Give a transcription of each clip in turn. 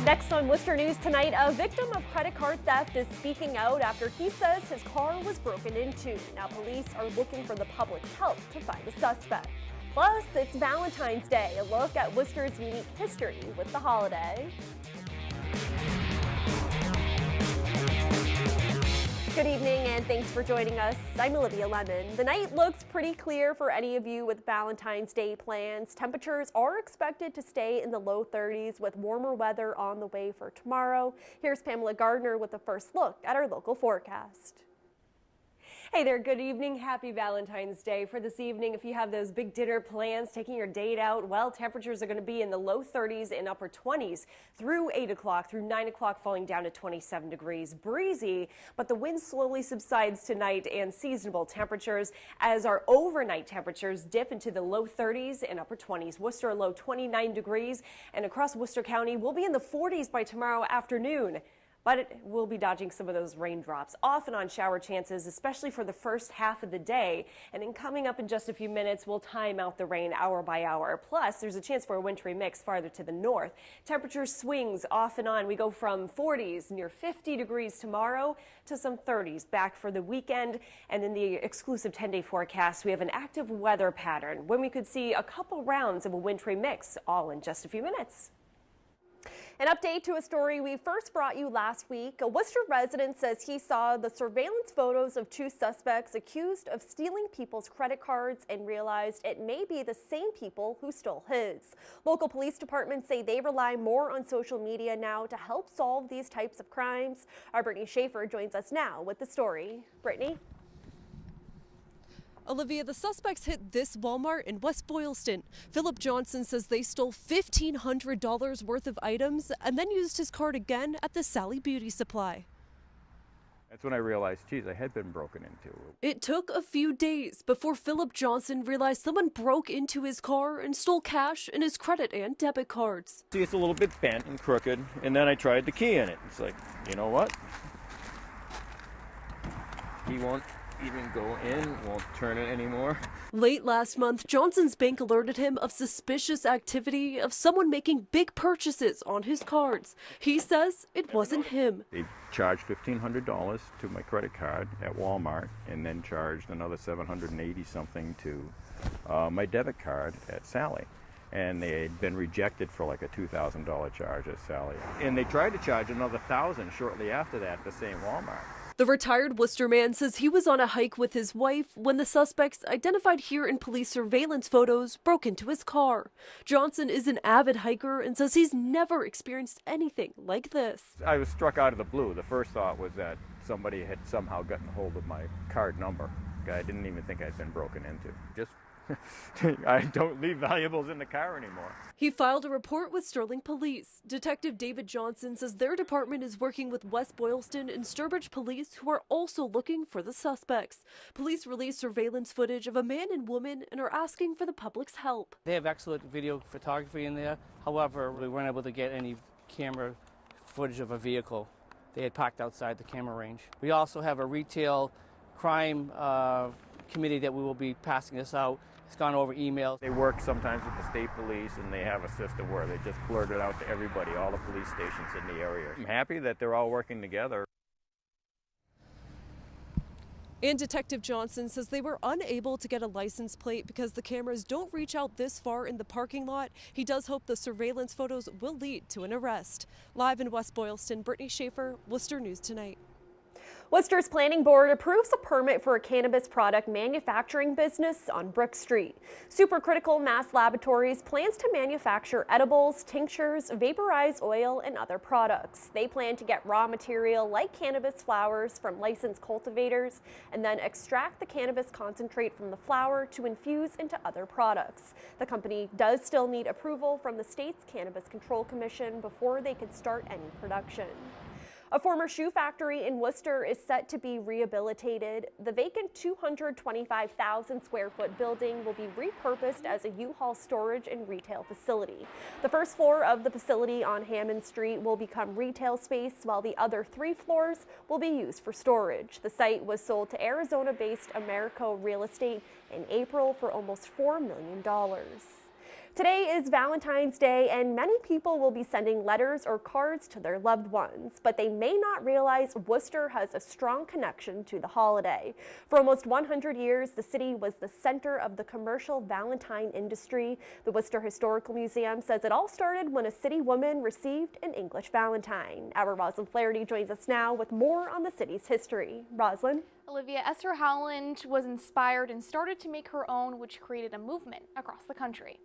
Next on Worcester News tonight, a victim of credit card theft is speaking out after he says his car was broken into. Now police are looking for the public's help to find the suspect. Plus, it's Valentine's Day, a look at Worcester's unique history with the holiday. Good evening and thanks for joining us. I'm Olivia Lemon. The night looks pretty clear for any of you with Valentine's Day plans. Temperatures are expected to stay in the low 30s with warmer weather on the way for tomorrow. Here's Pamela Gardner with a first look at our local forecast. Hey there, good evening. Happy Valentine's Day. For this evening, if you have those big dinner plans, taking your date out, well, temperatures are going to be in the low 30s and upper 20s through 8 o'clock, through 9 o'clock, falling down to 27 degrees. Breezy, but the wind slowly subsides tonight and seasonable temperatures as our overnight temperatures dip into the low 30s and upper 20s. Worcester a low 29 degrees, and across Worcester County, we'll be in the 40s by tomorrow afternoon. But we'll be dodging some of those raindrops, off and on shower chances, especially for the first half of the day. And in coming up in just a few minutes, we'll time out the rain hour by hour. Plus, there's a chance for a wintry mix farther to the north. Temperature swings off and on. We go from 40s near 50 degrees tomorrow to some 30s back for the weekend. And in the exclusive 10-day forecast, we have an active weather pattern when we could see a couple rounds of a wintry mix, all in just a few minutes. An update to a story we first brought you last week. A Worcester resident says he saw the surveillance photos of two suspects accused of stealing people's credit cards and realized it may be the same people who stole his. Local police departments say they rely more on social media now to help solve these types of crimes. Our Brittany Schaefer joins us now with the story. Brittany? Olivia, the suspects hit this Walmart in West Boylston. Philip Johnson says they stole $1,500 worth of items and then used his card again at the Sally Beauty Supply. That's when I realized, geez, I had been broken into. It took a few days before Philip Johnson realized someone broke into his car and stole cash and his credit and debit cards. See, it's a little bit bent and crooked, and then I tried the key in it. It's like, you know what? He won't even go in, won't turn it anymore. Late last month, Johnson's bank alerted him of suspicious activity of someone making big purchases on his cards. He says it wasn't him. They charged $1,500 to my credit card at Walmart and then charged another $780 something to my debit card at Sally. And they had been rejected for like a $2,000 charge at Sally. And they tried to charge another $1,000 shortly after that at the same Walmart. The retired Worcester man says he was on a hike with his wife when the suspects, identified here in police surveillance photos, broke into his car. Johnson is an avid hiker and says he's never experienced anything like this. I was struck out of the blue. The first thought was that somebody had somehow gotten hold of my card number. I didn't even think I'd been broken into. Just I don't leave valuables in the car anymore. He filed a report with Sterling Police. Detective David Johnson says their department is working with West Boylston and Sturbridge Police, who are also looking for the suspects. Police released surveillance footage of a man and woman and are asking for the public's help. They have excellent video photography in there. However, we weren't able to get any camera footage of a vehicle. They had parked outside the camera range. We also have a retail crime committee that we will be passing this out. It's gone over email. They work sometimes with the state police, and they have a system where they just blurt it out to everybody, all the police stations in the area. I'm happy that they're all working together. And Detective Johnson says they were unable to get a license plate because the cameras don't reach out this far in the parking lot. He does hope the surveillance photos will lead to an arrest. Live in West Boylston, Brittany Schaefer, Worcester News Tonight. Worcester's Planning Board approves a permit for a cannabis product manufacturing business on Brook Street. Supercritical Mass Laboratories plans to manufacture edibles, tinctures, vaporized oil, and other products. They plan to get raw material like cannabis flowers from licensed cultivators and then extract the cannabis concentrate from the flower to infuse into other products. The company does still need approval from the state's Cannabis Control Commission before they could start any production. A former shoe factory in Worcester is set to be rehabilitated. The vacant 225,000 square foot building will be repurposed as a U-Haul storage and retail facility. The first floor of the facility on Hammond Street will become retail space, while the other 3 floors will be used for storage. The site was sold to Arizona-based Americo Real Estate in April for almost $4 million. Today is Valentine's Day, and many people will be sending letters or cards to their loved ones, but they may not realize Worcester has a strong connection to the holiday. For almost 100 years, the city was the center of the commercial Valentine industry. The Worcester Historical Museum says it all started when a city woman received an English Valentine. Our Rosalind Flaherty joins us now with more on the city's history. Rosalind? Olivia, Esther Howland was inspired and started to make her own, which created a movement across the country.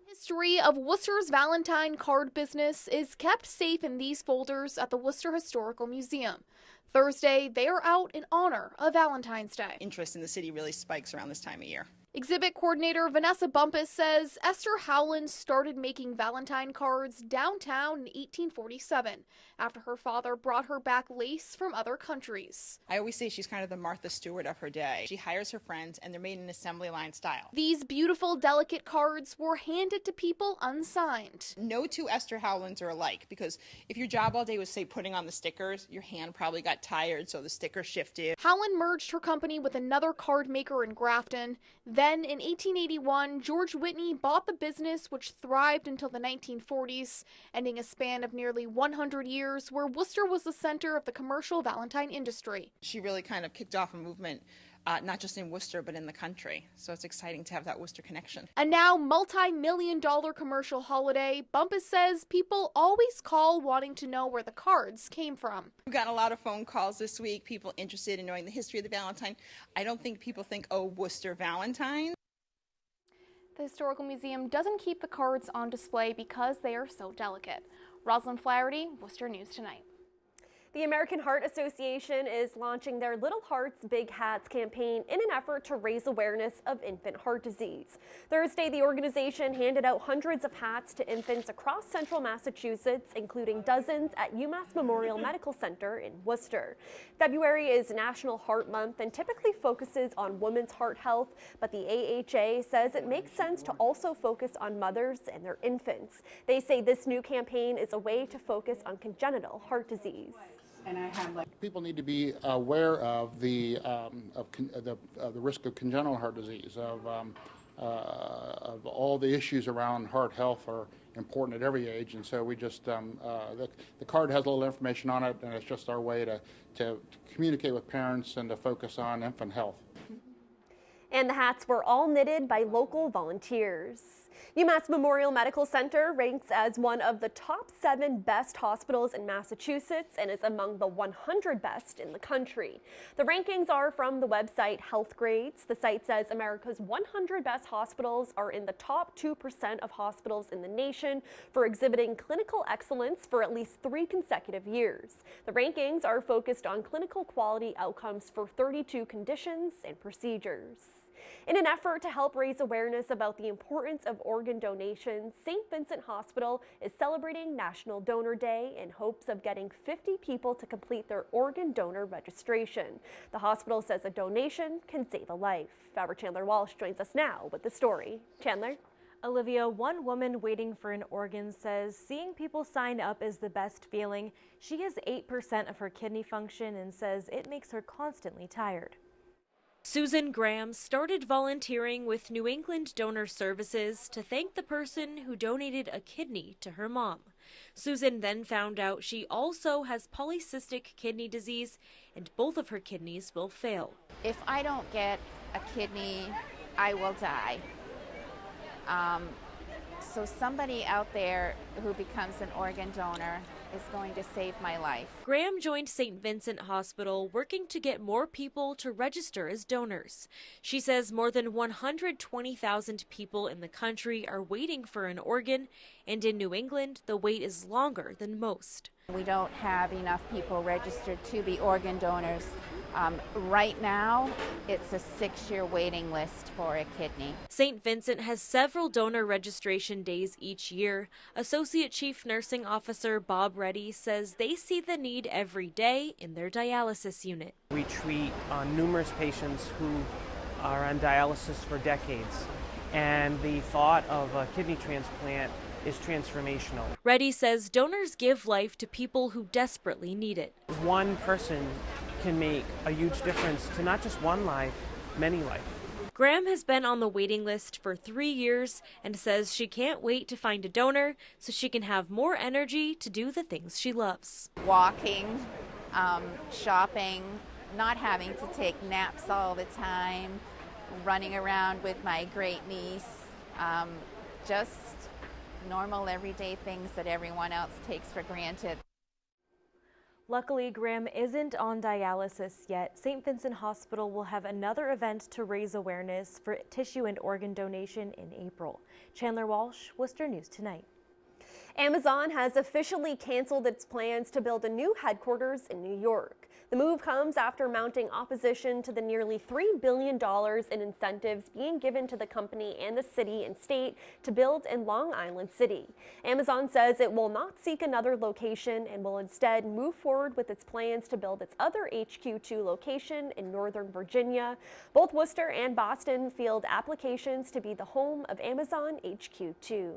History of Worcester's Valentine card business is kept safe in these folders at the Worcester Historical Museum. Thursday, they are out in honor of Valentine's Day. Interest in the city really spikes around this time of year. Exhibit coordinator Vanessa Bumpus says Esther Howland started making Valentine cards downtown in 1847 after her father brought her back lace from other countries. I always say she's kind of the Martha Stewart of her day. She hires her friends and they're made in assembly line style. These beautiful, delicate cards were handed to people unsigned. No two Esther Howlands are alike because if your job all day was, say, putting on the stickers, your hand probably got tired, so the sticker shifted. Howland merged her company with another card maker in Grafton. Then, in 1881, George Whitney bought the business, which thrived until the 1940s, ending a span of nearly 100 years where Worcester was the center of the commercial Valentine industry. She really kind of kicked off a movement, not just in Worcester, but in the country. So it's exciting to have that Worcester connection. A now multi-million-dollar commercial holiday, Bumpus says people always call wanting to know where the cards came from. We've gotten a lot of phone calls this week, people interested in knowing the history of the Valentine. I don't think people think, oh, Worcester Valentine. The Historical Museum doesn't keep the cards on display because they are so delicate. Rosalind Flaherty, Worcester News Tonight. The American Heart Association is launching their Little Hearts, Big Hats campaign in an effort to raise awareness of infant heart disease. Thursday, the organization handed out hundreds of hats to infants across central Massachusetts, including dozens at UMass Memorial Medical Center in Worcester. February is National Heart Month and typically focuses on women's heart health, but the AHA says it makes sense to also focus on mothers and their infants. They say this new campaign is a way to focus on congenital heart disease. And I have people need to be aware of the risk of congenital heart disease, of all the issues around heart health are important at every age, and so we just the card has a little information on it, and it's just our way to communicate with parents and to focus on infant health. And the hats were all knitted by local volunteers. UMass Memorial Medical Center ranks as one of the top 7 best hospitals in Massachusetts and is among the 100 best in the country. The rankings are from the website Health Grades. The site says America's 100 best hospitals are in the top 2% of hospitals in the nation for exhibiting clinical excellence for at least 3 consecutive years. The rankings are focused on clinical quality outcomes for 32 conditions and procedures. In an effort to help raise awareness about the importance of organ donation, St. Vincent Hospital is celebrating National Donor Day in hopes of getting 50 people to complete their organ donor registration. The hospital says a donation can save a life. Our Chandler Walsh joins us now with the story. Chandler? Olivia, one woman waiting for an organ says seeing people sign up is the best feeling. She has 8% of her kidney function and says it makes her constantly tired. Susan Graham started volunteering with New England Donor Services to thank the person who donated a kidney to her mom. Susan then found out she also has polycystic kidney disease and both of her kidneys will fail. If I don't get a kidney, I will die. So somebody out there who becomes an organ donor is going to save my life. Graham joined St. Vincent Hospital working to get more people to register as donors. She says more than 120,000 people in the country are waiting for an organ, and in New England, the wait is longer than most. We don't have enough people registered to be organ donors. Right now, it's a 6-year waiting list for a kidney. St. Vincent has several donor registration days each year. Associate Chief Nursing Officer Bob Reddy says they see the need every day in their dialysis unit. We treat numerous patients who are on dialysis for decades, and the thought of a kidney transplant is transformational. Reddy says donors give life to people who desperately need it. One person can make a huge difference to not just one life, many lives. Graham has been on the waiting list for 3 years and says she can't wait to find a donor so she can have more energy to do the things she loves. Walking, shopping, not having to take naps all the time, running around with my great niece, just normal everyday things that everyone else takes for granted. Luckily, Graham isn't on dialysis yet. St. Vincent Hospital will have another event to raise awareness for tissue and organ donation in April. Chandler Walsh, Worcester News Tonight. Amazon has officially canceled its plans to build a new headquarters in New York. The move comes after mounting opposition to the nearly $3 billion in incentives being given to the company and the city and state to build in Long Island City. Amazon says it will not seek another location and will instead move forward with its plans to build its other HQ2 location in Northern Virginia. Both Worcester and Boston field applications to be the home of Amazon HQ2.